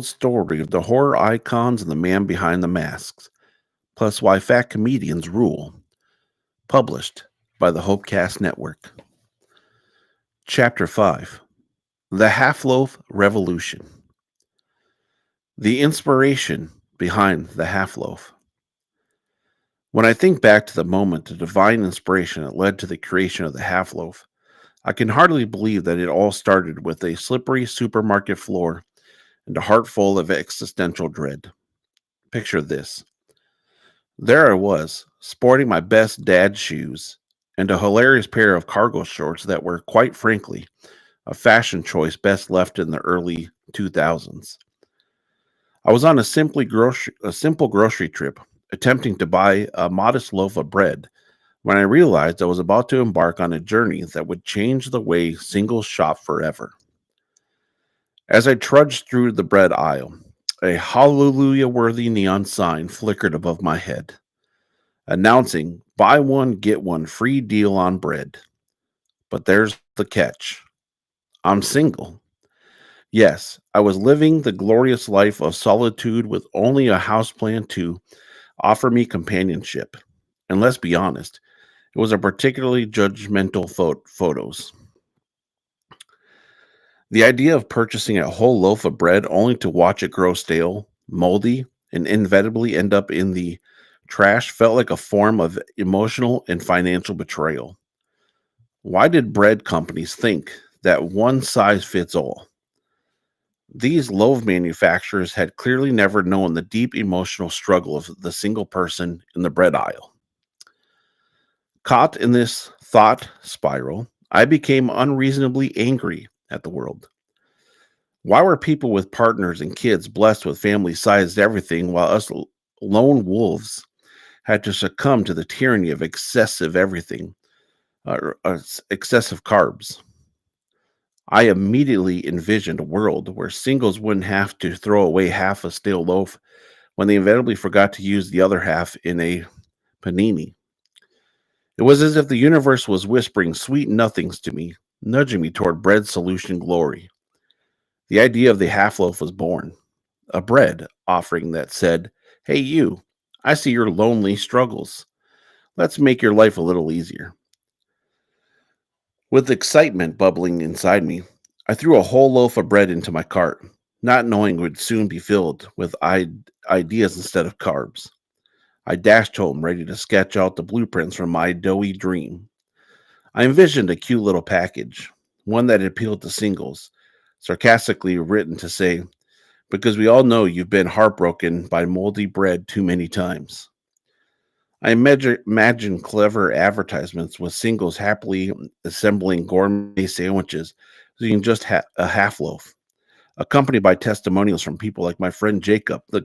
story of the horror icons and the man behind the masks, plus why fat comedians rule. Published by the Hopecast Network. Chapter 5: The Half Loaf Revolution. The inspiration behind the half loaf. When I think back to the moment, the divine inspiration that led to the creation of the half loaf, I can hardly believe that it all started with a slippery supermarket floor and a heart full of existential dread. Picture this. There I was, sporting my best dad shoes and a hilarious pair of cargo shorts that were, quite frankly, a fashion choice best left in the early 2000s. I was on a simple grocery trip, attempting to buy a modest loaf of bread when I realized I was about to embark on a journey that would change the way singles shop forever. As I trudged through the bread aisle, a hallelujah worthy neon sign flickered above my head, announcing buy one, get one free deal on bread. But there's the catch: I'm single. Yes, I was living the glorious life of solitude with only a houseplant to offer me companionship. And let's be honest, it was a particularly judgmental photos. The idea of purchasing a whole loaf of bread only to watch it grow stale, moldy, and inevitably end up in the trash felt like a form of emotional and financial betrayal. Why did bread companies think that one size fits all? These loaf manufacturers had clearly never known the deep emotional struggle of the single person in the bread aisle. Caught in this thought spiral, I became unreasonably angry at the world. Why were people with partners and kids blessed with family sized everything while us lone wolves had to succumb to the tyranny of excessive everything, excessive carbs? I immediately envisioned a world where singles wouldn't have to throw away half a stale loaf when they inevitably forgot to use the other half in a panini. It was as if the universe was whispering sweet nothings to me, nudging me toward bread solution glory. The idea of the half loaf was born, a bread offering that said, hey, you, I see your lonely struggles. Let's make your life a little easier. With excitement bubbling inside me, I threw a whole loaf of bread into my cart, not knowing it would soon be filled with ideas instead of carbs. I dashed home, ready to sketch out the blueprints for my doughy dream. I envisioned a cute little package, one that appealed to singles, sarcastically written to say, because we all know you've been heartbroken by moldy bread too many times. I imagine clever advertisements with singles happily assembling gourmet sandwiches using just a half loaf, accompanied by testimonials from people like my friend Jacob, the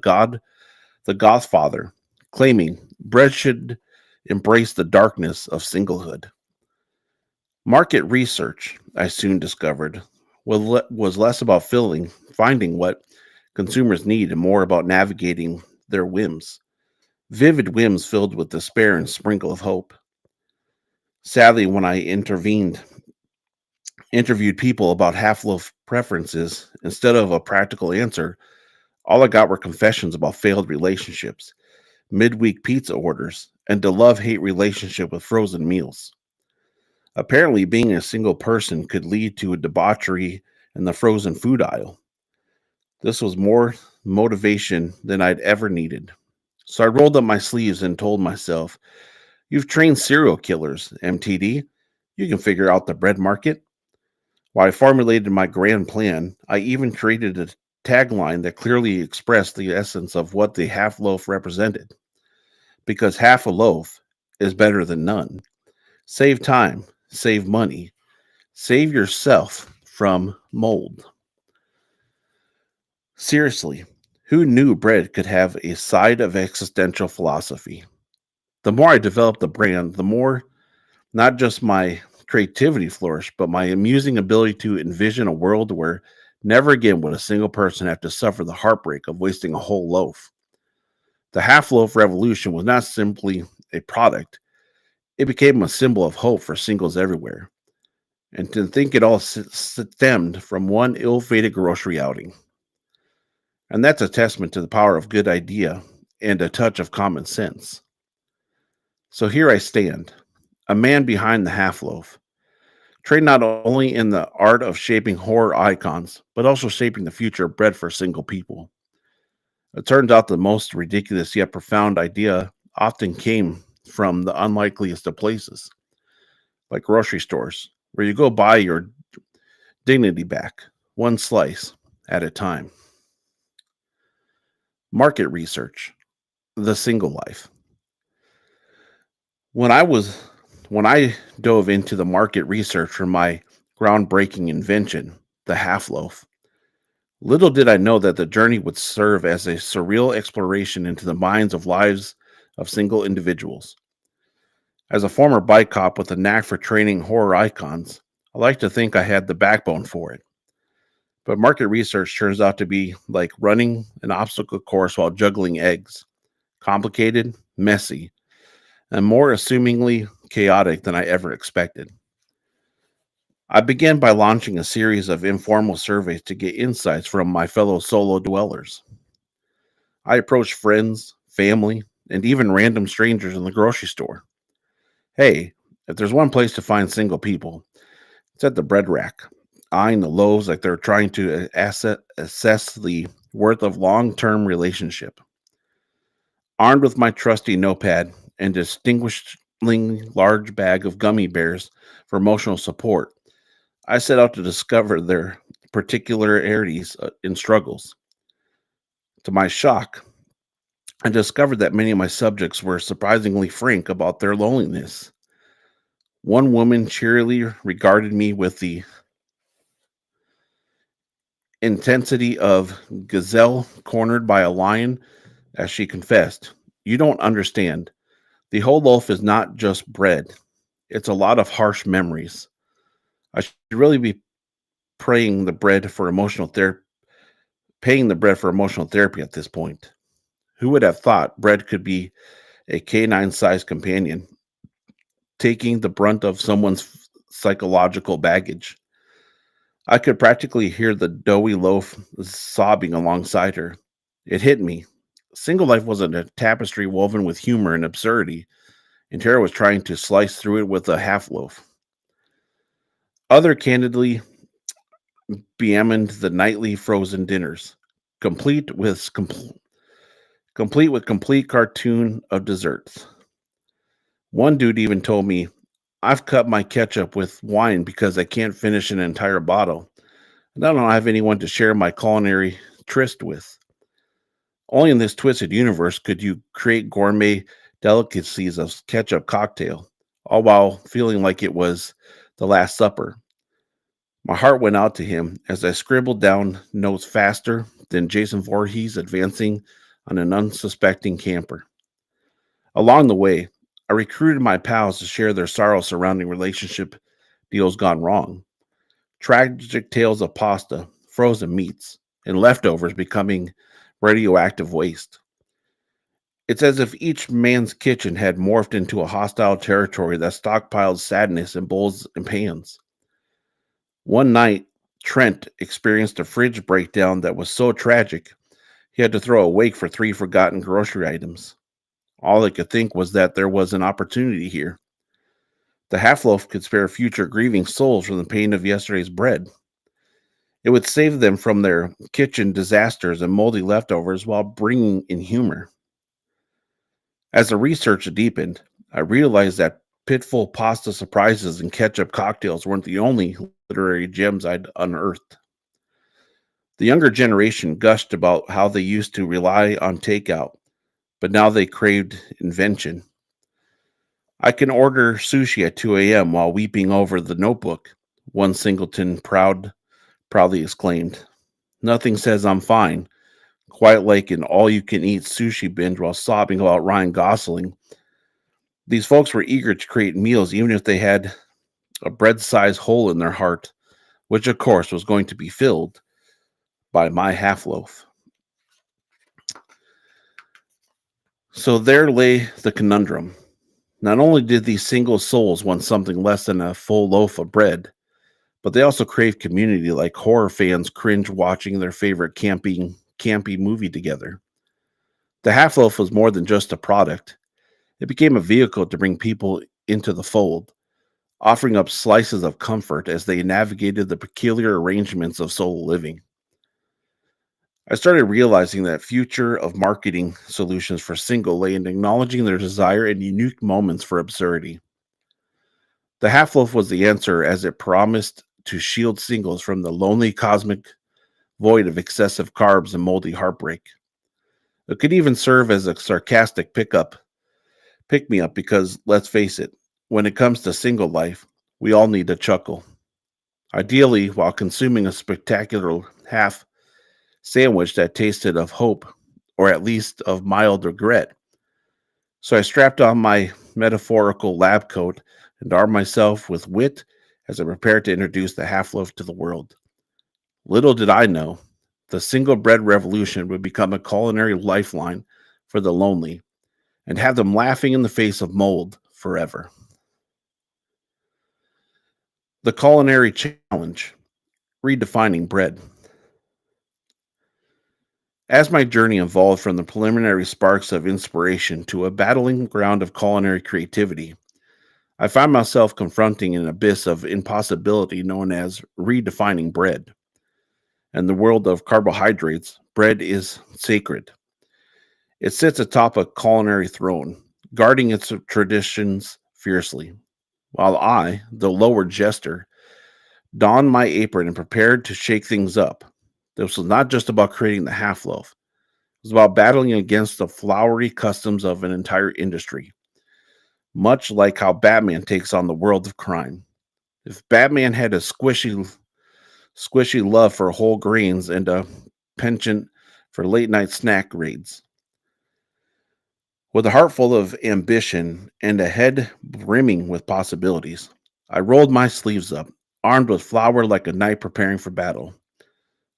Godfather, claiming bread should embrace the darkness of singlehood. Market research, I soon discovered, was less about finding what consumers need and more about navigating their whims. Vivid whims filled with despair and sprinkle of hope. Sadly, when I interviewed people about half loaf preferences, instead of a practical answer, all I got were confessions about failed relationships, midweek pizza orders, and a love hate relationship with frozen meals. Apparently, being a single person could lead to a debauchery in the frozen food aisle. This was more motivation than I'd ever needed. So I rolled up my sleeves and told myself, you've trained serial killers, MTD. You can figure out the bread market. While I formulated my grand plan, I even created a tagline that clearly expressed the essence of what the half loaf represented. Because half a loaf is better than none. Save time, save money, save yourself from mold. Seriously, who knew bread could have a side of existential philosophy? The more I developed the brand, the more not just my creativity flourished, but my amusing ability to envision a world where never again would a single person have to suffer the heartbreak of wasting a whole loaf. The half loaf revolution was not simply a product, it became a symbol of hope for singles everywhere. And to think it all stemmed from one ill fated grocery outing. And that's a testament to the power of good idea and a touch of common sense. So here I stand, a man behind the half loaf, trained not only in the art of shaping horror icons, but also shaping the future of bread for single people. It turns out the most ridiculous yet profound idea often came from the unlikeliest of places, like grocery stores, where you go buy your dignity back, one slice at a time. Market research, the single life. When I was when I dove into the market research for my groundbreaking invention, the half loaf, little did I know that the journey would serve as a surreal exploration into the minds of lives of single individuals. As a former bike cop with a knack for training horror icons, I like to think I had the backbone for it. But market research turns out to be like running an obstacle course while juggling eggs, complicated, messy, and more assumingly chaotic than I ever expected. I began by launching a series of informal surveys to get insights from my fellow solo dwellers. I approached friends, family, and even random strangers in the grocery store. Hey, if there's one place to find single people, it's at the bread rack, eyeing the loaves like they're trying to assess the worth of long term relationship. Armed with my trusty notepad and distinguishingly large bag of gummy bears for emotional support, I set out to discover their particularities and struggles. To my shock, I discovered that many of my subjects were surprisingly frank about their loneliness. One woman cheerily regarded me with the intensity of gazelle cornered by a lion as she confessed, "You don't understand. The whole loaf is not just bread, it's a lot of harsh memories. I should really be praying the bread for emotional therapy, paying the bread for emotional therapy at this point. Who would have thought bread could be a canine sized companion, taking the brunt of someone's psychological baggage? I could practically hear the doughy loaf sobbing alongside her. It hit me. Single life wasn't a tapestry woven with humor and absurdity, and Tara was trying to slice through it with a half loaf. Other candidly bemoaned the nightly frozen dinners, complete with complete cartoon of desserts. One dude even told me, "I've cut my ketchup with wine because I can't finish an entire bottle, and I don't have anyone to share my culinary tryst with." Only in this twisted universe could you create gourmet delicacies of ketchup cocktail, all while feeling like it was the Last Supper. My heart went out to him as I scribbled down notes faster than Jason Voorhees advancing on an unsuspecting camper. Along the way, I recruited my pals to share their sorrow surrounding relationship deals gone wrong, tragic tales of pasta, frozen meats, and leftovers becoming radioactive waste. It's as if each man's kitchen had morphed into a hostile territory that stockpiled sadness in bowls and pans. One night, Trent experienced a fridge breakdown that was so tragic he had to throw a wake for three forgotten grocery items. All I could think was that there was an opportunity here. The half loaf could spare future grieving souls from the pain of yesterday's bread. It would save them from their kitchen disasters and moldy leftovers while bringing in humor. As the research deepened, I realized that pitful pasta surprises and ketchup cocktails weren't the only literary gems I'd unearthed. The younger generation gushed about how they used to rely on takeout, but now they craved invention. I can order sushi at 2 a.m. while weeping over the notebook, one singleton proudly exclaimed. Nothing says I'm fine, quite like an all you can eat sushi binge while sobbing about Ryan Gosling. These folks were eager to create meals even if they had a bread sized hole in their heart, which of course was going to be filled by my half loaf. So there lay the conundrum. Not only did these single souls want something less than a full loaf of bread, but they also craved community like horror fans cringe watching their favorite camping campy movie together. The half loaf was more than just a product, it became a vehicle to bring people into the fold, offering up slices of comfort as they navigated the peculiar arrangements of solo living. I started realizing that future of marketing solutions for single lay in acknowledging their desire and unique moments for absurdity. The half loaf was the answer as it promised to shield singles from the lonely cosmic void of excessive carbs and moldy heartbreak. It could even serve as a sarcastic pick me up because let's face it, when it comes to single life, we all need a chuckle. Ideally, while consuming a spectacular half sandwich that tasted of hope, or at least of mild regret. So I strapped on my metaphorical lab coat and armed myself with wit as I prepared to introduce the half loaf to the world. Little did I know, the single bread revolution would become a culinary lifeline for the lonely and have them laughing in the face of mold forever. The culinary challenge, redefining bread. As my journey evolved from the preliminary sparks of inspiration to a battling ground of culinary creativity, I found myself confronting an abyss of impossibility known as redefining bread. In the world of carbohydrates, bread is sacred. It sits atop a culinary throne, guarding its traditions fiercely, while I, the lower jester, donned my apron and prepared to shake things up. This was not just about creating the half loaf. It was about battling against the flowery customs of an entire industry, much like how Batman takes on the world of crime. If Batman had a squishy love for whole grains and a penchant for late night snack raids, with a heart full of ambition and a head brimming with possibilities, I rolled my sleeves up, armed with flour like a knight preparing for battle.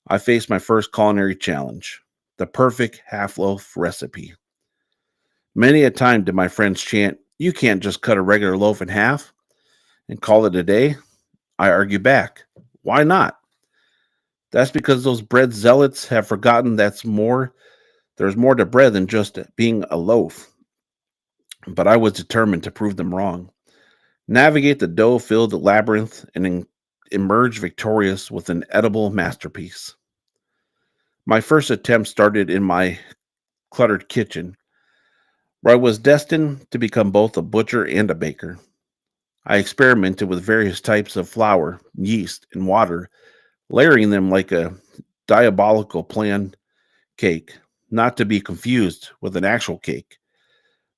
I faced my first culinary challenge, the perfect half loaf recipe. Many a time did my friends chant, "You can't just cut a regular loaf in half and call it a day." I argue back, "Why not?" That's because those bread zealots have forgotten there's more to bread than just being a loaf. But I was determined to prove them wrong, navigate the dough filled labyrinth, and emerge victorious with an edible masterpiece. My first attempt started in my cluttered kitchen, where I was destined to become both a butcher and a baker. I experimented with various types of flour, yeast, and water, layering them like a diabolical plan cake, not to be confused with an actual cake,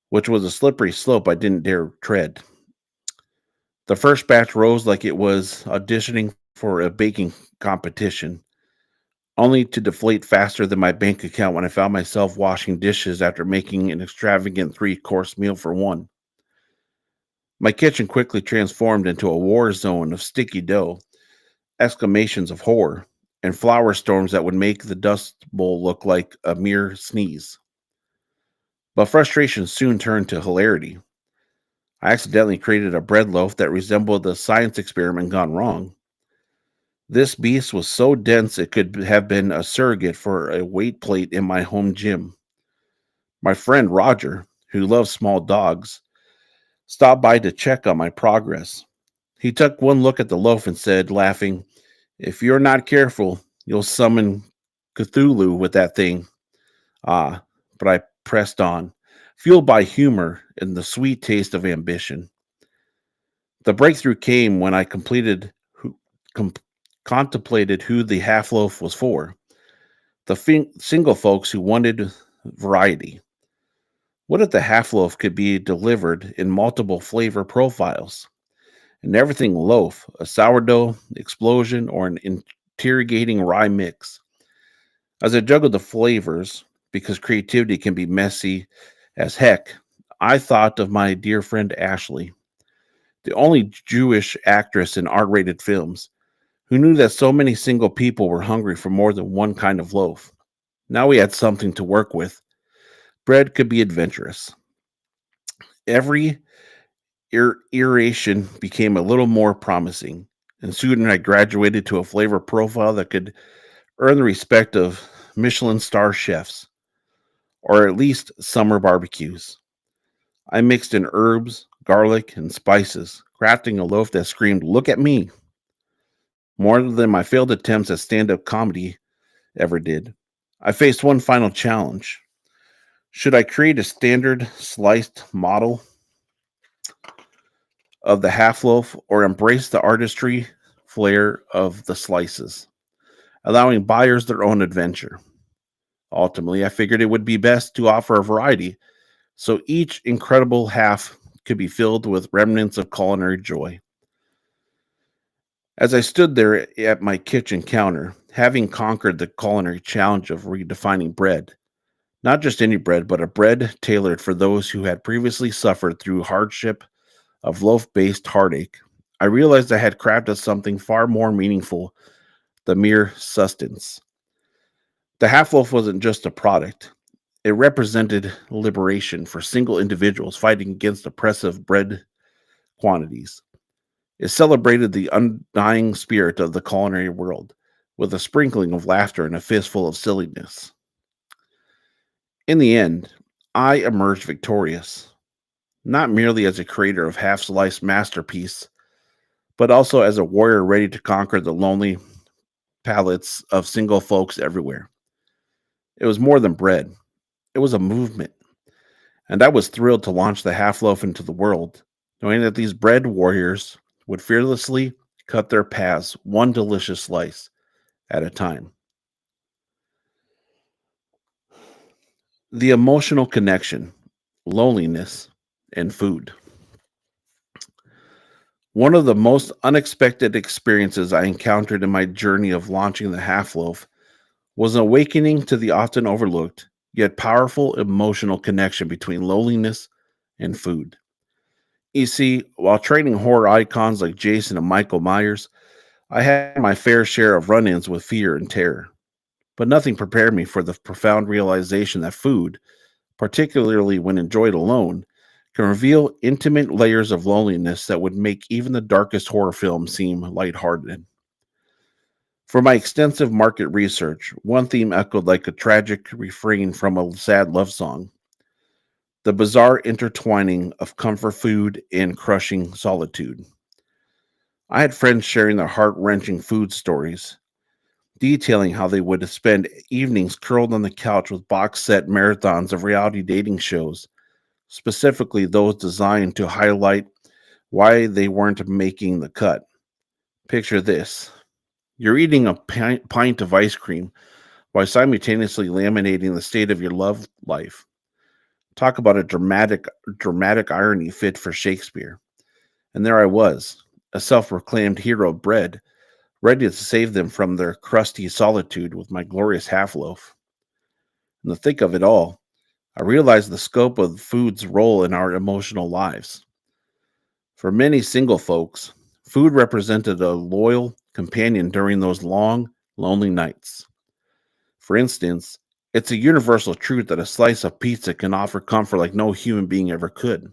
which was a slippery slope I didn't dare tread. The first batch rose like it was auditioning for a baking competition, only to deflate faster than my bank account when I found myself washing dishes after making an extravagant three-course meal for one. My kitchen quickly transformed into a war zone of sticky dough, exclamations of horror, and flour storms that would make the dust bowl look like a mere sneeze. But frustration soon turned to hilarity. I accidentally created a bread loaf that resembled a science experiment gone wrong. This beast was so dense it could have been a surrogate for a weight plate in my home gym. My friend Roger, who loves small dogs, stopped by to check on my progress. He took one look at the loaf and said, laughing, "If you're not careful, you'll summon Cthulhu with that thing." Ah, but I pressed on, fueled by humor and the sweet taste of ambition. The breakthrough came when I com- contemplated who the half loaf was for, the single folks who wanted variety. What if the half loaf could be delivered in multiple flavor profiles? An everything loaf, a sourdough explosion, or an interrogating rye mix? As I juggled the flavors, because creativity can be messy as heck, I thought of my dear friend Ashley, the only Jewish actress in R rated films, who knew that so many single people were hungry for more than one kind of loaf. Now we had something to work with. Bread could be adventurous. Every iteration became a little more promising, and soon I graduated to a flavor profile that could earn the respect of Michelin star chefs, or at least summer barbecues. I mixed in herbs, garlic, and spices, crafting a loaf that screamed, "Look at me!" more than my failed attempts at stand up comedy ever did. I faced one final challenge. Should I create a standard sliced model of the half loaf or embrace the artistry flair of the slices, allowing buyers their own adventure? Ultimately, I figured it would be best to offer a variety so each incredible half could be filled with remnants of culinary joy. As I stood there at my kitchen counter, having conquered the culinary challenge of redefining bread, not just any bread, but a bread tailored for those who had previously suffered through hardship of loaf based heartache, I realized I had crafted something far more meaningful than mere sustenance. The half loaf wasn't just a product, it represented liberation for single individuals fighting against oppressive bread quantities. It celebrated the undying spirit of the culinary world with a sprinkling of laughter and a fistful of silliness. In the end, I emerged victorious, not merely as a creator of half sliced masterpiece, but also as a warrior ready to conquer the lonely palates of single folks everywhere. It was more than bread, it was a movement, and I was thrilled to launch the half loaf into the world, knowing that these bread warriors would fearlessly cut their paths one delicious slice at a time. The emotional connection, loneliness, and food. One of the most unexpected experiences I encountered in my journey of launching the half loaf was an awakening to the often overlooked, yet powerful emotional connection between loneliness and food. You see, while training horror icons like Jason and Michael Myers, I had my fair share of run ins with fear and terror. But nothing prepared me for the profound realization that food, particularly when enjoyed alone, can reveal intimate layers of loneliness that would make even the darkest horror film seem lighthearted. For my extensive market research, one theme echoed like a tragic refrain from a sad love song: the bizarre intertwining of comfort food and crushing solitude. I had friends sharing their heart wrenching food stories, detailing how they would spend evenings curled on the couch with box set marathons of reality dating shows, specifically those designed to highlight why they weren't making the cut. Picture this: you're eating a pint of ice cream while simultaneously laminating the state of your love life. Talk about a dramatic irony fit for Shakespeare. And there I was, a self-proclaimed hero of bread, ready to save them from their crusty solitude with my glorious half loaf. In the thick of it all, I realized the scope of food's role in our emotional lives. For many single folks, food represented a loyal companion during those long, lonely nights. For instance, it's a universal truth that a slice of pizza can offer comfort like no human being ever could.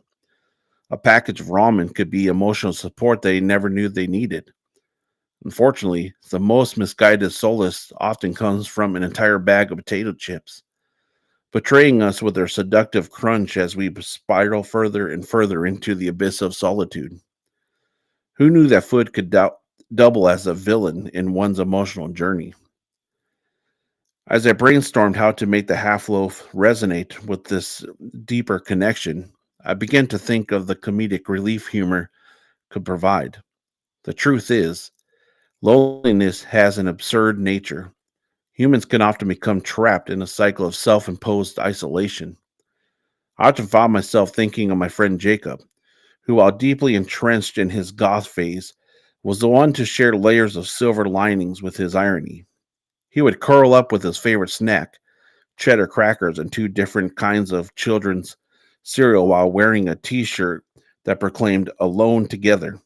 A package of ramen could be emotional support they never knew they needed. Unfortunately, the most misguided solace often comes from an entire bag of potato chips, betraying us with their seductive crunch as we spiral further and further into the abyss of solitude. Who knew that food could double as a villain in one's emotional journey? As I brainstormed how to make the half loaf resonate with this deeper connection, I began to think of the comedic relief humor could provide. The truth is, loneliness has an absurd nature. Humans can often become trapped in a cycle of self imposed isolation. I often found myself thinking of my friend Jacob, who, while deeply entrenched in his goth phase, was the one to share layers of silver linings with his irony. He would curl up with his favorite snack, cheddar crackers, and two different kinds of children's cereal while wearing a t shirt that proclaimed "Alone Together."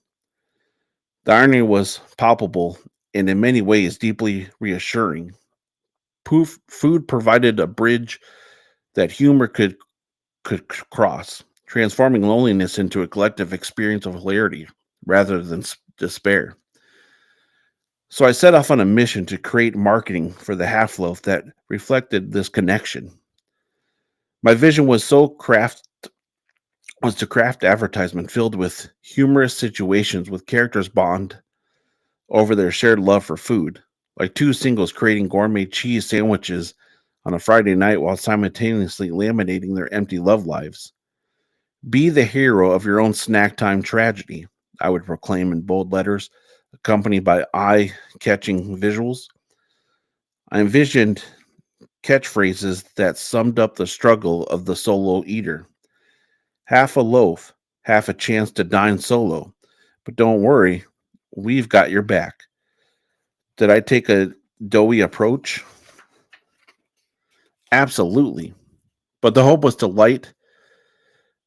The irony was palpable and in many ways deeply reassuring. Food provided a bridge that humor could cross, transforming loneliness into a collective experience of hilarity rather than despair. So I set off on a mission to create marketing for the half loaf that reflected this connection. My vision was to craft advertisement filled with humorous situations with characters bond over their shared love for food, like two singles creating gourmet cheese sandwiches on a Friday night while simultaneously laminating their empty love lives. Be the hero of your own snack time tragedy, I would proclaim in bold letters, accompanied by eye catching visuals. I envisioned catchphrases that summed up the struggle of the solo eater. Half a loaf, half a chance to dine solo. But don't worry, we've got your back. Did I take a doughy approach? Absolutely. But the hope was to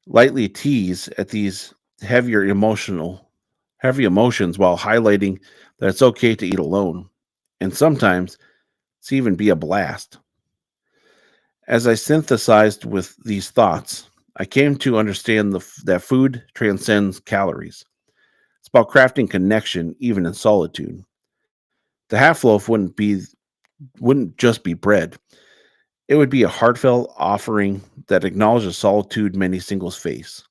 lightly tease at these heavy emotions while highlighting that it's okay to eat alone. And sometimes it's even be a blast. As I synthesized with these thoughts, I came to understand that food transcends calories. It's about crafting connection even in solitude. The half loaf wouldn't just be bread. It would be a heartfelt offering that acknowledges solitude many singles face.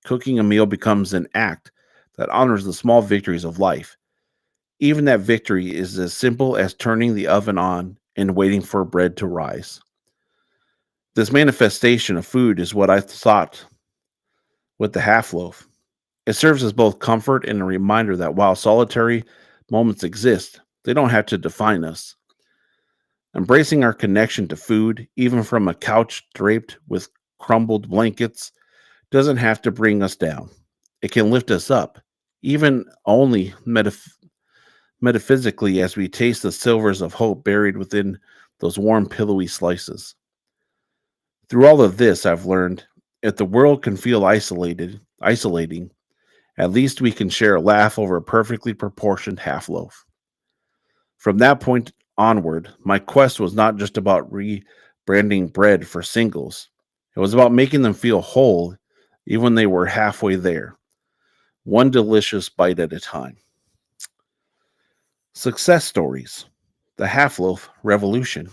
Cooking a meal becomes an act that honors the small victories of life. Even that victory is as simple as turning the oven on and waiting for bread to rise. This manifestation of food is what I thought with the half loaf. It serves as both comfort and a reminder that while solitary moments exist, they don't have to define us. Embracing our connection to food, even from a couch draped with crumbled blankets, doesn't have to bring us down. It can lift us up, even only metaphysically, as we taste the silvers of hope buried within those warm, pillowy slices. Through all of this, I've learned if the world can feel isolating, at least we can share a laugh over a perfectly proportioned half loaf. From that point onward, my quest was not just about rebranding bread for singles. It was about making them feel whole even when they were halfway there, one delicious bite at a time. Success stories. The half loaf revolution.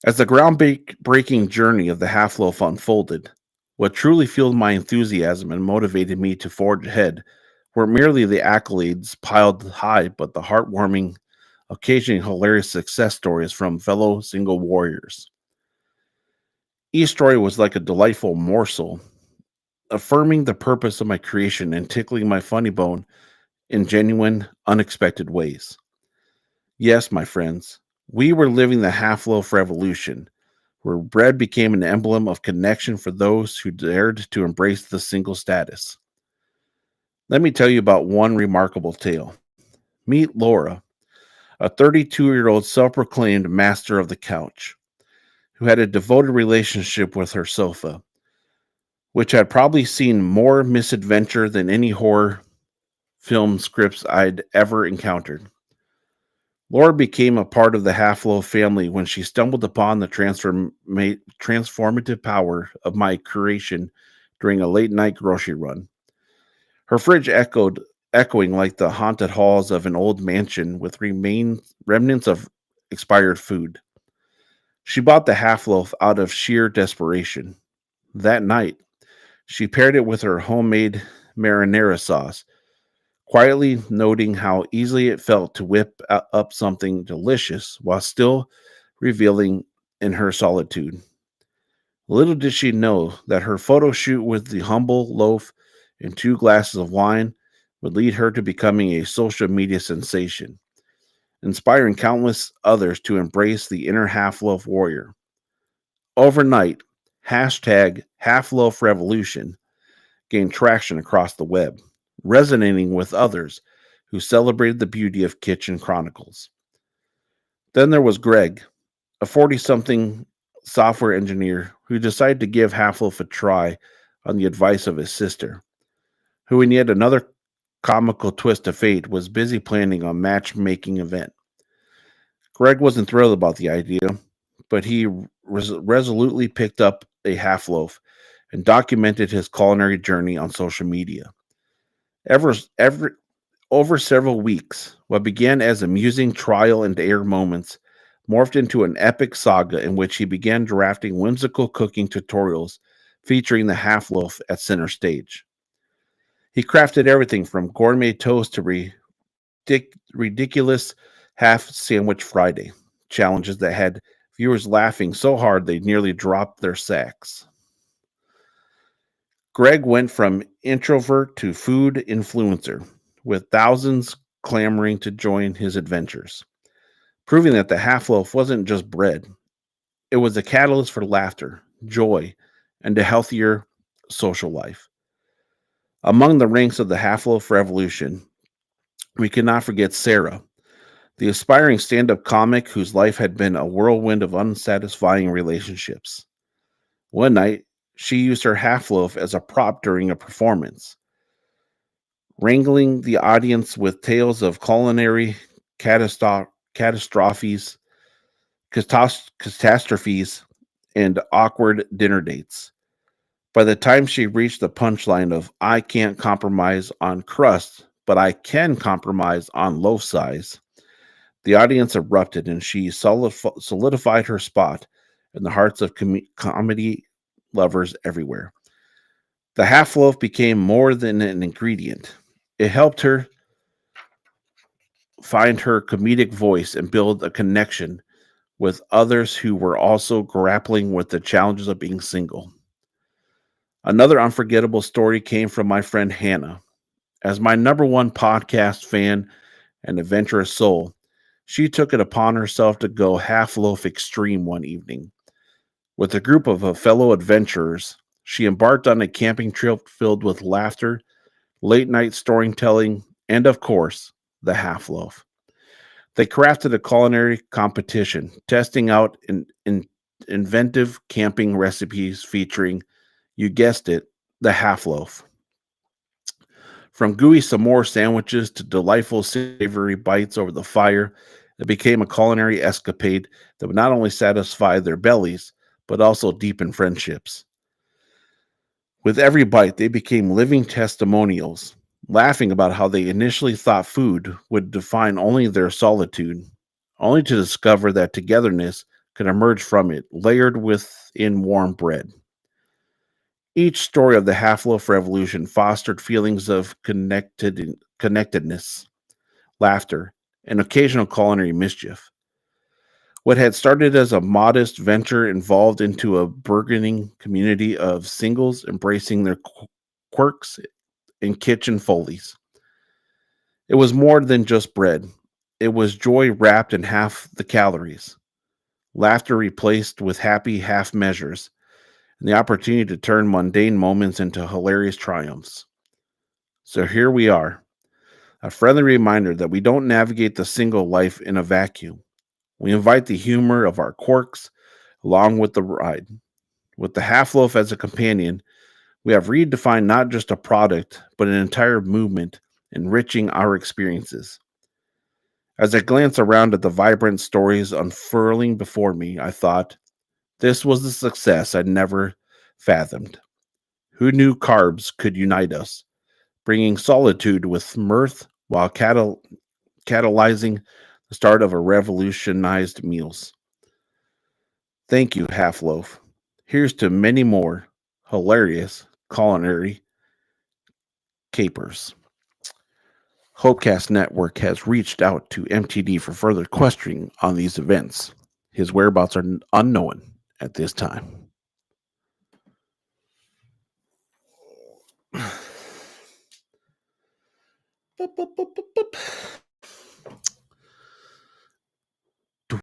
As the groundbreaking journey of the half loaf unfolded, what truly fueled my enthusiasm and motivated me to forge ahead were merely the accolades piled high, but the heartwarming, occasionally hilarious success stories from fellow single warriors. Each story was like a delightful morsel, affirming the purpose of my creation and tickling my funny bone in genuine, unexpected ways. Yes, my friends, we were living the half loaf revolution, where bread became an emblem of connection for those who dared to embrace the single status. Let me tell you about one remarkable tale. Meet Laura, a 32-year-old self proclaimed master of the couch, who had a devoted relationship with her sofa, which had probably seen more misadventure than any horror film scripts I'd ever encountered. Laura became a part of the Half Loaf family when she stumbled upon the transformative power of my creation during a late night grocery run. Her fridge echoing like the haunted halls of an old mansion with remnants of expired food. She bought the half loaf out of sheer desperation. That night, she paired it with her homemade marinara sauce, quietly noting how easily it felt to whip up something delicious while still revealing in her solitude. Little did she know that her photo shoot with the humble loaf and two glasses of wine would lead her to becoming a social media sensation, inspiring countless others to embrace the inner half loaf warrior. Overnight, hashtag half loaf revolution gained traction across the web, resonating with others who celebrated the beauty of kitchen chronicles. Then there was Greg, a 40 something software engineer who decided to give Half Loaf a try on the advice of his sister, who, in yet another comical twist of fate, was busy planning a matchmaking event. Greg wasn't thrilled about the idea, but he resolutely picked up a half loaf and documented his culinary journey on social media. Ever, ever, Over several weeks, what began as amusing trial and error moments morphed into an epic saga in which he began drafting whimsical cooking tutorials featuring the half loaf at center stage. He crafted everything from gourmet toast to ridiculous half sandwich Friday challenges that had viewers laughing so hard they nearly dropped their sacks. Greg went from introvert to food influencer, with thousands clamoring to join his adventures, proving that the half loaf wasn't just bread, it was a catalyst for laughter, joy, and a healthier social life. Among the ranks of the half loaf revolution, we cannot forget Sarah, the aspiring stand up comic whose life had been a whirlwind of unsatisfying relationships. One night, she used her half loaf as a prop during a performance, wrangling the audience with tales of culinary catastrophes, catastrophes, and awkward dinner dates. By the time she reached the punchline of "I can't compromise on crust, but I can compromise on loaf size," the audience erupted and she solidified her spot in the hearts of comedy lovers everywhere. The half loaf became more than an ingredient. It helped her find her comedic voice and build a connection with others who were also grappling with the challenges of being single. Another unforgettable story came from my friend Hannah. As my number one podcast fan and adventurous soul, she took it upon herself to go half loaf extreme one evening. With a group of fellow adventurers, she embarked on a camping trip filled with laughter, late night storytelling, and of course, the half loaf. They crafted a culinary competition, testing out inventive camping recipes featuring, you guessed it, the half loaf. From gooey s'more sandwiches to delightful savory bites over the fire, it became a culinary escapade that would not only satisfy their bellies, but also deepen friendships. With every bite, they became living testimonials, laughing about how they initially thought food would define only their solitude, only to discover that togetherness could emerge from it, layered within warm bread. Each story of the half loaf revolution fostered feelings of connectedness, laughter, and occasional culinary mischief. What had started as a modest venture evolved into a burgeoning community of singles embracing their quirks and kitchen follies. It was more than just bread. It was joy wrapped in half the calories, laughter replaced with happy half measures, and the opportunity to turn mundane moments into hilarious triumphs. So here we are, a friendly reminder that we don't navigate the single life in a vacuum. We invite the humor of our quirks along with the ride. With the half loaf as a companion, we have redefined not just a product, but an entire movement enriching our experiences. As I glance around at the vibrant stories unfurling before me, I thought, this was the success I'd never fathomed. Who knew carbs could unite us, bringing solitude with mirth while catalyzing the start of a revolutionized meals? Thank you, Half Loaf. Here's to many more hilarious culinary capers. Hopecast Network has reached out to MTD for further questioning on these events. His whereabouts are unknown at this time.